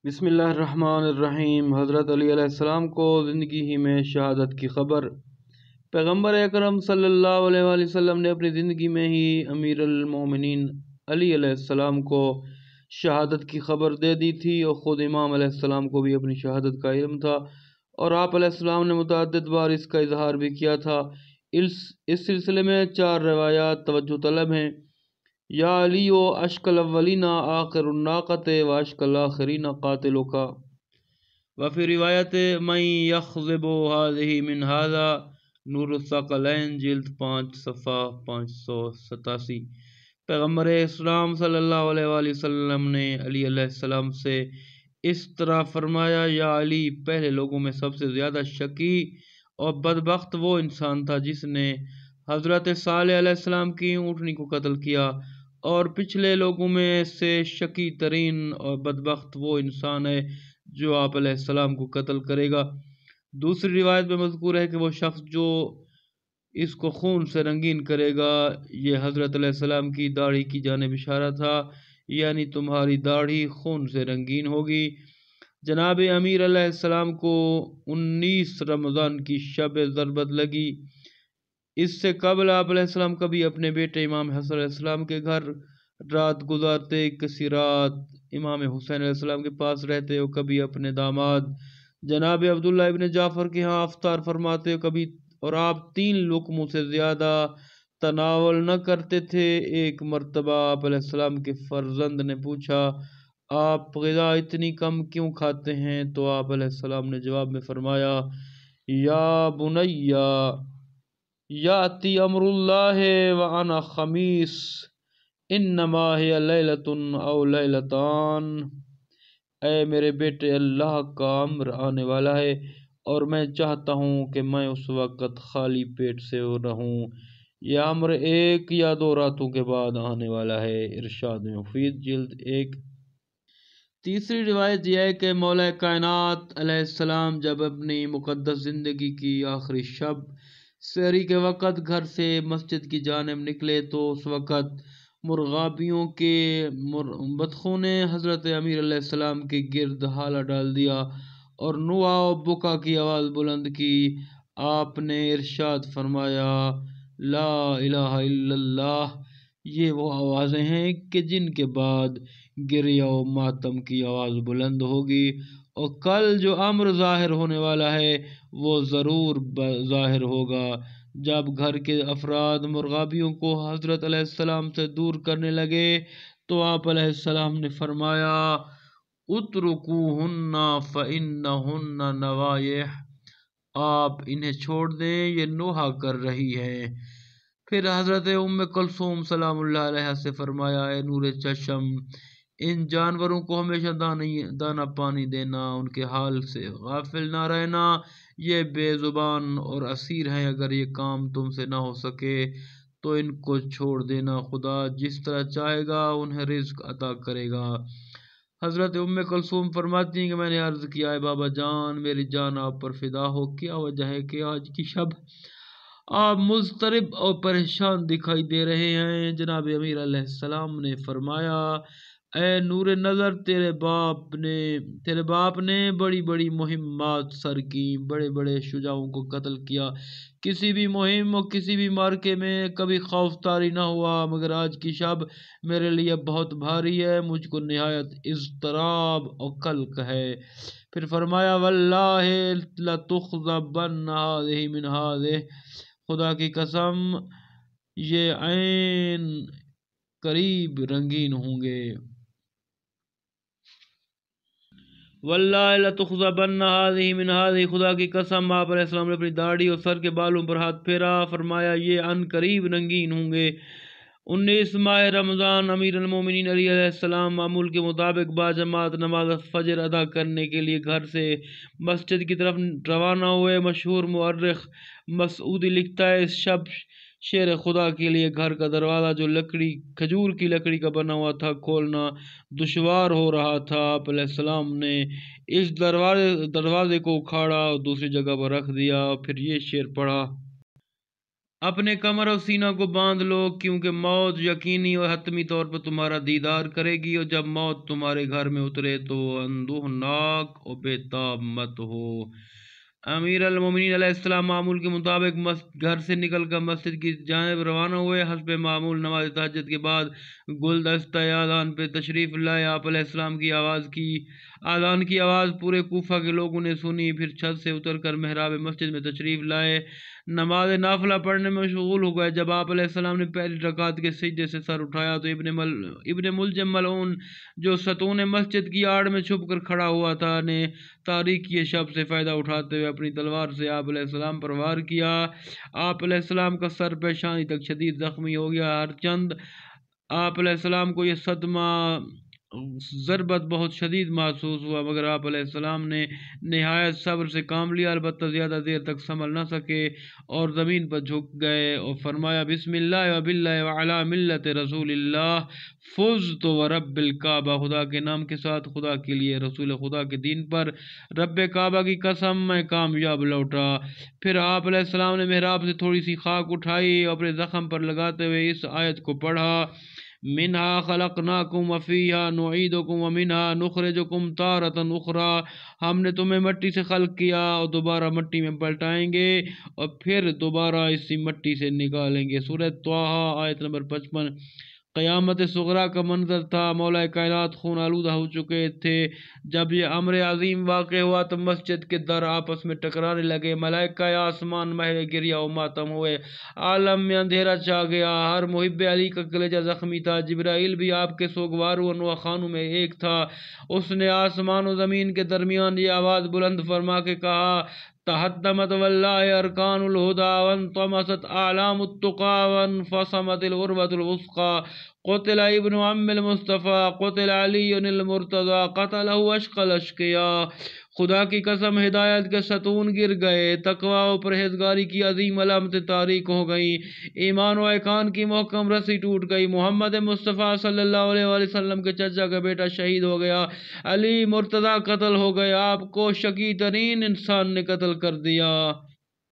بسم اللہ الرحمن الرحیم۔ حضرت علی علیہ السلام کو زندگی ہی میں شہادت کی خبر۔ پیغمبر اکرم صلی اللہ علیہ وآلہ وسلم نے اپنی زندگی میں ہی امیر المومنین علی علیہ السلام کو شہادت کی خبر دے دی تھی، اور خود امام علیہ السلام کو بھی اپنی شہادت کا علم تھا، اور آپ علیہ السلام نے متعدد بار اس کا اظہار بھی کیا تھا۔ اس سلسلے میں 4 روایات توجہ طلب ہیں۔ یا علی و اشک الاولین آخر الناقۃ و اشک الاخرین قاتلک، وفی روایت من یخذب هذه من هذا نور الثقلین، جلد 5 صفحہ 587۔ پیغمبر اسلام صلی اللہ علیہ وآلہ وسلم نے علی علیہ السلام سے اس طرح فرمایا: یا علی، پہلے لوگوں میں سب سے زیادہ شقی اور بدبخت وہ انسان تھا جس نے حضرت صالح علیہ السلام کی اونٹنی کو قتل کیا، اور پچھلے لوگوں میں سے شقی ترین اور بدبخت وہ انسان ہے جو آپ علیہ السلام کو قتل کرے گا۔ دوسری روایت میں مذکور ہے کہ وہ شخص جو اس کو خون سے رنگین کرے گا، یہ حضرت علیہ السلام کی داڑھی کی جانب اشارہ تھا، یعنی تمہاری داڑھی خون سے رنگین ہوگی۔ جناب امیر علیہ السلام کو 19 رمضان کی شب ضربت لگی۔ اس سے قبل آپ علیہ السلام کبھی اپنے بیٹے امام حسن علیہ السلام کے گھر رات گزارتے، کسی رات امام حسین علیہ السلام کے پاس رہتے، اور کبھی اپنے داماد جناب عبداللہ ابن جعفر کے ہاں افطار فرماتے، اور آپ 3 لقموں سے زیادہ تناول نہ کرتے تھے۔ ایک مرتبہ آپ علیہ السلام کے فرزند نے پوچھا: آپ غذا اتنی کم کیوں کھاتے ہیں؟ تو آپ علیہ السلام نے جواب میں فرمایا: یا بنیا، یاتی امر اللہ وانا خمیس، انما ہی لیلۃ او لیلتان۔ اے میرے بیٹے، اللہ کا امر آنے والا ہے، اور میں چاہتا ہوں کہ میں اس وقت خالی پیٹ سے رہوں۔ یہ امر 1 یا 2 راتوں کے بعد آنے والا ہے۔ ارشاد مفید، جلد 1۔ تیسری روایت یہ ہے کہ مولا کائنات علیہ السلام جب اپنی مقدس زندگی کی آخری شب سحری کے وقت گھر سے مسجد کی جانب نکلے، تو اس وقت مرغابیوں کے بطخوں نے حضرت امیر علیہ السلام کے گرد حالہ ڈال دیا اور نوا و بکا کی آواز بلند کی۔ آپ نے ارشاد فرمایا: لا الہ الا اللہ۔ یہ وہ آوازیں ہیں کہ جن کے بعد گریہ و ماتم کی آواز بلند ہوگی، اور کل جو امر ظاہر ہونے والا ہے وہ ضرور ظاہر ہوگا۔ جب گھر کے افراد مرغابیوں کو حضرت علیہ السلام سے دور کرنے لگے، تو آپ علیہ السلام نے فرمایا: اترکوہن فإنہن نوائح۔ آپ انہیں چھوڑ دیں، یہ نوحہ کر رہی ہیں۔ پھر حضرت ام کلثوم سلام اللہ علیہا سے فرمایا: اے نور چشم، ان جانوروں کو ہمیشہ دانہ پانی دینا، ان کے حال سے غافل نہ رہنا، یہ بے زبان اور اسیر ہیں۔ اگر یہ کام تم سے نہ ہو سکے تو ان کو چھوڑ دینا، خدا جس طرح چاہے گا انہیں رزق عطا کرے گا۔ حضرت ام کلثوم فرماتی ہیں کہ میں نے عرض کیا: اے بابا جان، میری جان آپ پر فدا ہو، کیا وجہ ہے کہ آج کی شب آپ مضطرب اور پریشان دکھائی دے رہے ہیں؟ جناب امیر علیہ السلام نے فرمایا: اے نور نظر، تیرے باپ نے بڑی بڑی مہمات سر کی، بڑے بڑے شجاعوں کو قتل کیا، کسی بھی مہم اور کسی بھی معرکے میں کبھی خوف طاری نہ ہوا، مگر آج کی شب میرے لیے بہت بھاری ہے، مجھ کو نہایت اضطراب اور قلق ہے۔ پھر فرمایا: واللہ لتخذبن هذه من هذه۔ خدا کی قسم، یہ عین قریب رنگین ہوں گے۔ واللہ لتخذبن هذه من هذه۔ خدا کی قسم، آپ علیہ السلام نے اپنی داڑھی اور سر کے بالوں پر ہاتھ پھیرا، فرمایا: یہ عن قریب رنگین ہوں گے۔ 19 ماہ رمضان، امیر المومنین علی علیہ السلام معمول کے مطابق باجماعت نماز فجر ادا کرنے کے لیے گھر سے مسجد کی طرف روانہ ہوئے۔ مشہور مورخ مسعودی لکھتا ہے: اس شب شیر خدا کے لیے گھر کا دروازہ جو کھجور کی لکڑی کا بنا ہوا تھا کھولنا دشوار ہو رہا تھا۔ آپ علیہ السلام نے اس دروازے کو اکھاڑا اور دوسری جگہ پر رکھ دیا، اور پھر یہ شعر پڑھا: اپنے کمر اور سینہ کو باندھ لو، کیونکہ موت یقینی اور حتمی طور پر تمہارا دیدار کرے گی، اور جب موت تمہارے گھر میں اترے تو اندوہناک اور بے تاب مت ہو۔ امیر المومنین علیہ السلام معمول کے مطابق گھر سے نکل کر مسجد کی جانب روانہ ہوئے۔ حسب معمول نماز تہجد کے بعد گلدستہ اذان پہ تشریف لائے۔ آپ علیہ السلام کی اذان کی آواز پورے کوفہ کے لوگوں نے سنی، پھر چھت سے اتر کر محراب مسجد میں تشریف لائے، نماز نافلہ پڑھنے میں مشغول ہو گئے۔ جب آپ علیہ السلام نے پہلی رکعت کے سجدے سے سر اٹھایا تو ابن ملجم ملعون، جو ستون مسجد کی آڑ میں چھپ کر کھڑا ہوا تھا، نے تاریکی شب سے فائدہ اٹھاتے ہوئے اپنی تلوار سے آپ علیہ السلام پر وار کیا۔ آپ علیہ السلام کا سر پیشانی تک شدید زخمی ہو گیا، ہرچند آپ علیہ السلام کو یہ صدمہ ضربت بہت شدید محسوس ہوا، مگر آپ علیہ السلام نے نہایت صبر سے کام لیا، البتہ زیادہ دیر تک سنبھل نہ سکے اور زمین پر جھک گئے اور فرمایا بسم اللہ وباللہ وعلی ملت رسول اللہ فزت ورب الکعبہ، خدا کے نام کے ساتھ، خدا کے لیے، رسول خدا کے دین پر، رب کعبہ کی قسم، میں کامیاب لوٹا۔ پھر آپ علیہ السلام نے محراب سے تھوڑی سی خاک اٹھائی اور اپنے زخم پر لگاتے ہوئے اس آیت کو پڑھا، منہا خلقناکم وفیہا نعیدکم ومنہا نخرجکم تارۃ اخری، ہم نے تمہیں مٹی سے خلق کیا اور دوبارہ مٹی میں پلٹائیں گے اور پھر دوبارہ اسی مٹی سے نکالیں گے۔ سورہ طٰہٰ آیت نمبر 55۔ قیامت صغریٰ کا منظر تھا، مولا کائنات خون آلودہ ہو چکے تھے۔ جب یہ امر عظیم واقع ہوا تو مسجد کے در آپس میں ٹکرانے لگے، ملائکہ آسمان مہوے گریہ و ماتم ہوئے، عالم میں اندھیرا چھا گیا، ہر محب علی کا کلیجہ زخمی تھا۔ جبرائیل بھی آپ کے سوگواروں اور نواخوانوں میں ایک تھا، اس نے آسمان و زمین کے درمیان یہ آواز بلند فرما کے کہا، تہدمت واللہ ارکان الہدی وانطمست اعلام التقی وانفصمت العروۃ الوثقی، قتل ابن عم المصطفیٰ، قتل علی المرتضی، قتلہ اشقى الاشقیاء۔ خدا کی قسم، ہدایت کے ستون گر گئے، تقوی و پرہیزگاری کی عظیم علامتیں تاریک ہو گئیں، ایمان و احسان کی محکم رسی ٹوٹ گئی۔ محمد مصطفیٰ صلی اللہ علیہ وآلہ وسلم کے چچا کا بیٹا شہید ہو گیا، علی مرتضی قتل ہو گئے، آپ کو شقی ترین انسان نے قتل کر دیا۔